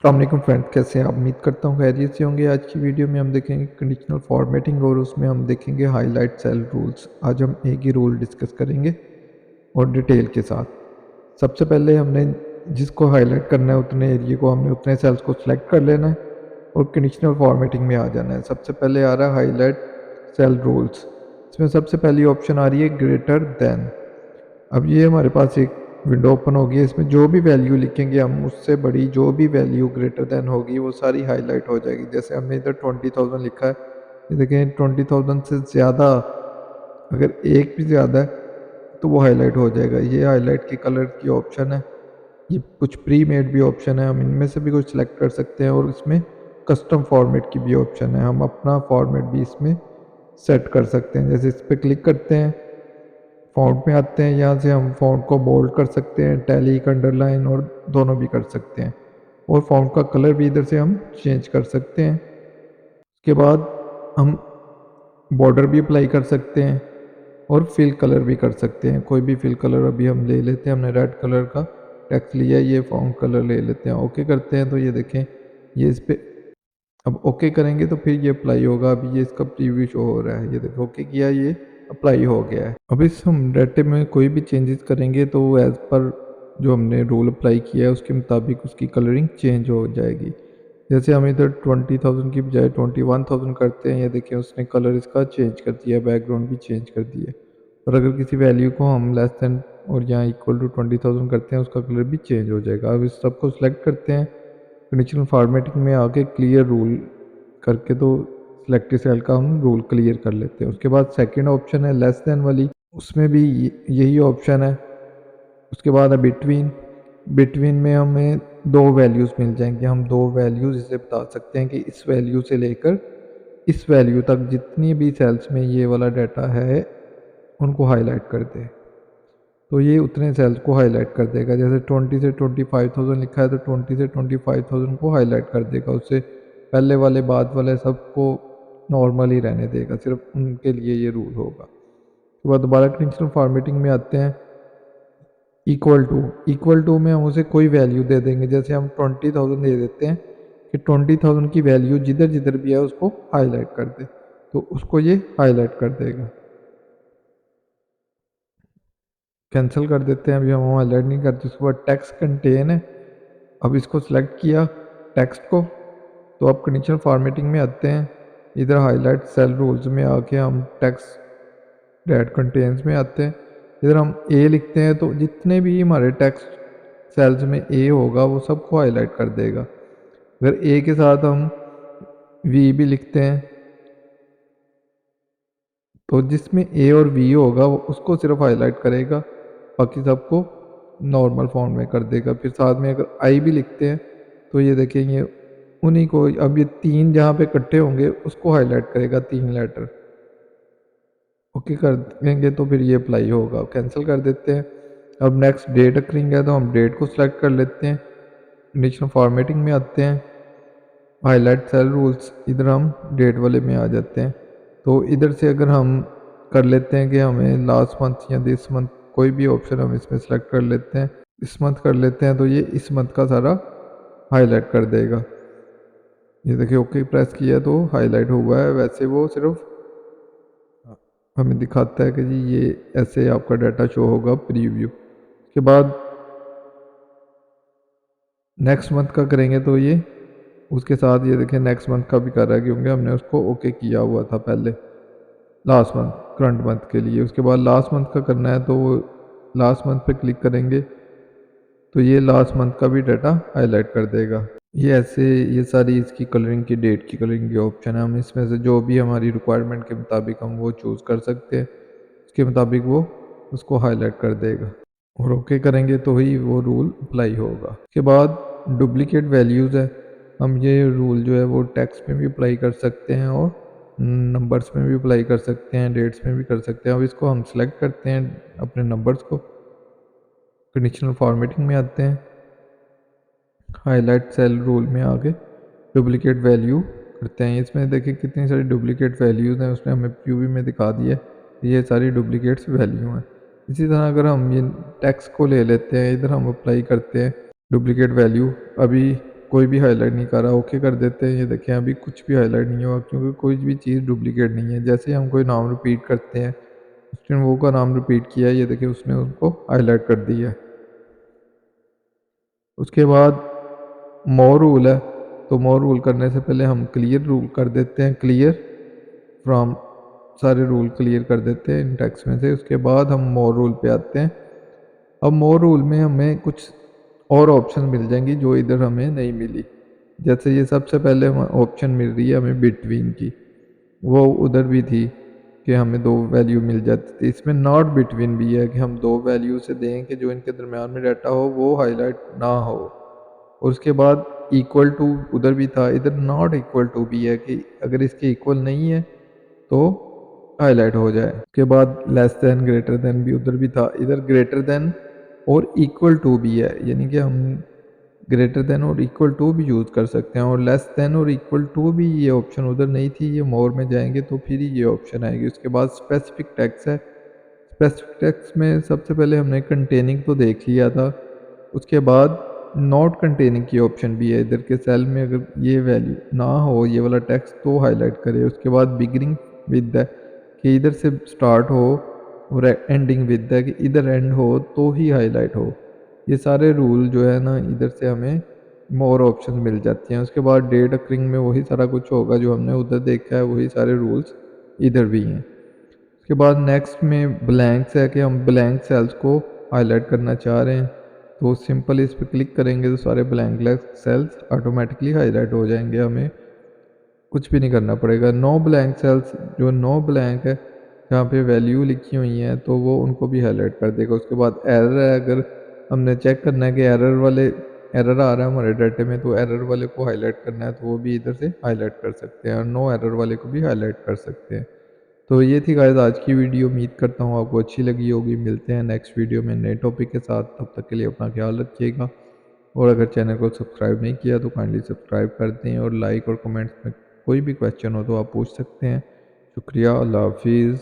अस्सलामुअलैकुम फ्रेंड्स, कैसे हैं आप? उम्मीद करता हूँ खैरियत से होंगे। आज की वीडियो में हम देखेंगे कंडीशनल फॉर्मेटिंग और उसमें हम देखेंगे हाईलाइट सेल रूल्स। आज हम एक ही रूल डिस्कस करेंगे और डिटेल के साथ। सबसे पहले हमने जिसको हाईलाइट करना है उतने एरिया को हमने उतने सेल्स को सिलेक्ट कर लेना है और कंडीशनल फॉर्मेटिंग में आ जाना है। सबसे पहले आ रहा है हाईलाइट सेल रूल्स। इसमें सबसे पहली ऑप्शन आ रही है ग्रेटर देन। अब ये हमारे पास एक विंडो ओपन होगी। इसमें जो भी वैल्यू लिखेंगे हम उससे बड़ी जो भी वैल्यू ग्रेटर देन होगी वो सारी हाईलाइट हो जाएगी। जैसे हमने इधर 20,000 लिखा है, ये देखें 20,000 से ज़्यादा अगर एक भी ज़्यादा है तो वो हाईलाइट हो जाएगा। ये हाईलाइट की कलर की ऑप्शन है। ये कुछ प्री मेड भी ऑप्शन है, हम इनमें से भी कुछ सिलेक्ट कर सकते हैं और इसमें कस्टम फॉर्मेट की भी ऑप्शन है। हम अपना फॉर्मेट भी इसमें सेट कर सकते हैं। जैसे इस पर क्लिक करते हैं, फ़ॉन्ट में आते हैं, यहाँ से हम फ़ॉन्ट को बोल्ड कर सकते हैं, टैलिक, अंडरलाइन और दोनों भी कर सकते हैं। और फ़ॉन्ट का कलर भी इधर से हम चेंज कर सकते हैं। उसके बाद हम बॉर्डर भी अप्लाई कर सकते हैं और फिल कलर भी कर सकते हैं। कोई भी फिल कलर अभी हम ले लेते हैं। हमने रेड कलर का टेक्स्ट लिया है, ये फ़ॉन्ट कलर ले लेते हैं। ओके करते हैं तो ये देखें, ये इस पर अब ओके करेंगे तो फिर ये अप्लाई होगा। अभी ये इसका प्रीव्यू शो हो रहा है, ये देखो ओके किया, ये अप्लाई हो गया है। अब इस हम डाटे में कोई भी चेंजेस करेंगे तो एज़ पर जो हमने रूल अप्लाई किया है उसके मुताबिक उसकी कलरिंग चेंज हो जाएगी। जैसे हम इधर 20,000 की बजाय 21,000 करते हैं, ये देखिए उसने कलर इसका चेंज कर दिया, बैकग्राउंड भी चेंज कर दिया। और अगर किसी वैल्यू को हम लेस दैन और यहाँ इक्वल टू 20,000 करते हैं उसका कलर भी चेंज हो जाएगा। अब इस सब को सिलेक्ट करते हैं, कंडीशनल फॉर्मेटिंग में आके क्लियर रूल करके तो सिलेक्टेड सेल का हम रूल क्लियर कर लेते हैं। उसके बाद सेकंड ऑप्शन है लेस देन वाली, उसमें भी यही ऑप्शन है। उसके बाद है बिटवीन। बिटवीन में हमें दो वैल्यूज़ मिल जाएंगे। हम दो वैल्यूज़ इसे बता सकते हैं कि इस वैल्यू से लेकर इस वैल्यू तक जितनी भी सेल्स में ये वाला डाटा है उनको हाईलाइट कर दे, तो ये उतने सेल्स को हाईलाइट कर देगा। जैसे 20 से 25,000 लिखा है तो 20 से 25,000 को हाईलाइट कर देगा। उससे पहले वाले बाद वाले सबको नॉर्मल ही रहने देगा, सिर्फ उनके लिए ये रूल होगा। उसके बाद दोबारा कंडीशनल फॉर्मेटिंग में आते हैं। इक्वल टू में हम उसे कोई वैल्यू दे देंगे। जैसे हम 20,000 दे देते हैं कि 20,000 की वैल्यू जिधर जिधर भी है उसको हाईलाइट कर दे, तो उसको ये हाईलाइट कर देगा। कैंसिल कर देते हैं, अभी हम हाईलाइट नहीं करते। उसके बाद टेक्स्ट कंटेन है, अब इसको सिलेक्ट किया टेक्स्ट को, तो अब कंडीशनल फॉर्मेटिंग में आते हैं। इधर हाईलाइट सेल रूल्स में आके हम टेक्स्ट डेट कंटेन्स में आते हैं। इधर हम ए लिखते हैं तो जितने भी हमारे टेक्स्ट सेल्स में ए होगा वो सबको हाईलाइट कर देगा। अगर ए के साथ हम वी भी लिखते हैं तो जिसमें ए और वी होगा वो उसको सिर्फ हाईलाइट करेगा, बाकी सबको नॉर्मल फॉन्ट में कर देगा। फिर साथ में अगर आई भी लिखते हैं तो ये देखेंगे उन्हीं को, अब ये तीन जहाँ पे इकट्ठे होंगे उसको हाईलाइट करेगा, तीन लेटर। ओके कर देंगे तो फिर ये अप्लाई होगा। कैंसिल कर देते हैं। अब नेक्स्ट डेट करेंगे तो हम डेट को सिलेक्ट कर लेते हैं। कंडीशनल फॉर्मेटिंग में आते हैं, हाईलाइट सेल रूल्स, इधर हम डेट वाले में आ जाते हैं। तो इधर से अगर हम कर लेते हैं कि हमें लास्ट मंथ या दिस मंथ, कोई भी ऑप्शन हम इसमें सेलेक्ट कर लेते हैं। इस मंथ कर लेते हैं तो ये इस मंथ का सारा हाईलाइट कर देगा। ये देखिए ओके प्रेस किया तो हाईलाइट हुआ है। वैसे वो सिर्फ हमें दिखाता है कि जी ये ऐसे आपका डाटा शो होगा प्रीव्यू। उसके बाद नेक्स्ट मंथ का करेंगे तो ये उसके साथ ये देखें नेक्स्ट मंथ का भी कर रहा है, क्योंकि हमने उसको ओके किया हुआ था पहले लास्ट मंथ करंट मंथ के लिए। उसके बाद लास्ट मंथ का करना है तो लास्ट मंथ पे क्लिक करेंगे तो ये लास्ट मंथ का भी डाटा हाईलाइट कर देगा। ये ऐसे ये सारी इसकी कलरिंग की, डेट की कलरिंग की ऑप्शन है। हम इसमें से जो भी हमारी रिक्वायरमेंट के मुताबिक हम वो चूज़ कर सकते हैं, उसके मुताबिक वो उसको हाईलाइट कर देगा और ओके करेंगे तो ही वो रूल अप्लाई होगा। उसके बाद डुप्लीकेट वैल्यूज़ है। हम ये रूल जो है वो टेक्स्ट में भी अप्लाई कर सकते हैं और नंबर्स में भी अप्लाई कर सकते हैं, डेट्स में भी कर सकते हैं। अब इसको हम सेलेक्ट करते हैं अपने नंबर्स को, कंडीशनल फॉर्मेटिंग में आते हैं, हाईलाइट सेल रूल में आके डुप्लीकेट वैल्यू करते हैं। इसमें देखिए कितनी सारी डुप्लीकेट वैल्यूज़ हैं, उसने हमें प्रीव्यू में दिखा दिया है ये सारी डुप्लीकेट्स वैल्यू हैं। इसी तरह अगर हम ये टेक्स्ट को ले लेते हैं, इधर हम अप्लाई करते हैं डुप्लीकेट वैल्यू। अभी कोई भी हाईलाइट नहीं कर रहा, ओके कर देते हैं। ये देखें अभी कुछ भी हाईलाइट नहीं हुआ क्योंकि कोई भी चीज़ डुप्लीकेट नहीं है। जैसे हम कोई नाम रिपीट करते हैं, उसने वो का नाम रिपीट किया है, ये देखिए उसने उसको हाईलाइट कर दिया है। उसके बाद मोर रूल है, तो मोर रूल करने से पहले हम क्लियर रूल कर देते हैं, क्लियर फ्रॉम, सारे रूल क्लियर कर देते हैं इन टेक्स्ट में से। उसके बाद हम मोर रूल पे आते हैं। अब मोर रूल में हमें कुछ और ऑप्शन मिल जाएंगी जो इधर हमें नहीं मिली। जैसे ये सबसे पहले ऑप्शन मिल रही है हमें बिटवीन की, वो उधर भी थी कि हमें दो वैल्यू मिल जाती थी। इसमें नॉट बिटवीन भी है कि हम दो वैल्यू से दें कि जो इनके दरमियान में डाटा हो वो हाईलाइट ना हो। और उसके बाद इक्वल टू उधर भी था, इधर नॉट इक्वल टू भी है कि अगर इसके इक्वल नहीं है तो हाईलाइट हो जाए। उसके बाद लेस देन ग्रेटर देन भी उधर भी था, इधर ग्रेटर देन और इक्वल टू भी है, यानी कि हम ग्रेटर देन और इक्वल टू भी यूज़ कर सकते हैं। और लेस देन और इक्वल टू भी ये ऑप्शन उधर नहीं थी, ये मोर में जाएंगे तो फिर ये ऑप्शन आएगी। उसके बाद स्पेसिफिक टेक्स्ट है, स्पेसिफिक टेक्स्ट में सबसे पहले हमने कंटेनिंग तो देख लिया था। उसके बाद नॉट कंटेनिंग की ऑप्शन भी है, इधर के सेल में अगर ये वैल्यू ना हो ये वाला टेक्स्ट तो हाईलाइट करे। उसके बाद बिगिनिंग विद है कि इधर से स्टार्ट हो और एंडिंग विद है कि इधर एंड हो तो ही हाईलाइट हो। ये सारे रूल जो है ना इधर से हमें मोर ऑप्शन मिल जाती हैं। उसके बाद डेट अक्रिंग में वही सारा कुछ होगा जो हमने उधर देखा है, वही सारे रूल्स इधर भी हैं। उसके बाद नेक्स्ट में ब्लैंक्स है कि हम ब्लैंक सेल्स को हाईलाइट करना चाह रहे हैं, तो सिंपल इस पर क्लिक करेंगे तो सारे ब्लैंक सेल्स ऑटोमेटिकली हाईलाइट हो जाएंगे, हमें कुछ भी नहीं करना पड़ेगा। नो ब्लैंक सेल्स, जो नो ब्लैंक है जहाँ पे वैल्यू लिखी हुई है तो वो उनको भी हाईलाइट कर देगा। उसके बाद एरर है, अगर हमने चेक करना है कि एरर आ रहा है हमारे डाटे में तो एरर वाले को हाईलाइट करना है तो वो भी इधर से हाईलाइट कर सकते हैं, और नो एरर वाले को भी हाईलाइट कर सकते हैं। तो ये थी गाइस आज की वीडियो, उम्मीद करता हूँ आपको अच्छी लगी होगी। मिलते हैं नेक्स्ट वीडियो में नए टॉपिक के साथ, तब तक के लिए अपना ख्याल रखिएगा। और अगर चैनल को सब्सक्राइब नहीं किया तो काइंडली सब्सक्राइब कर दें, और लाइक और कमेंट्स में कोई भी क्वेश्चन हो तो आप पूछ सकते हैं। शुक्रिया, अल्लाह हाफिज़।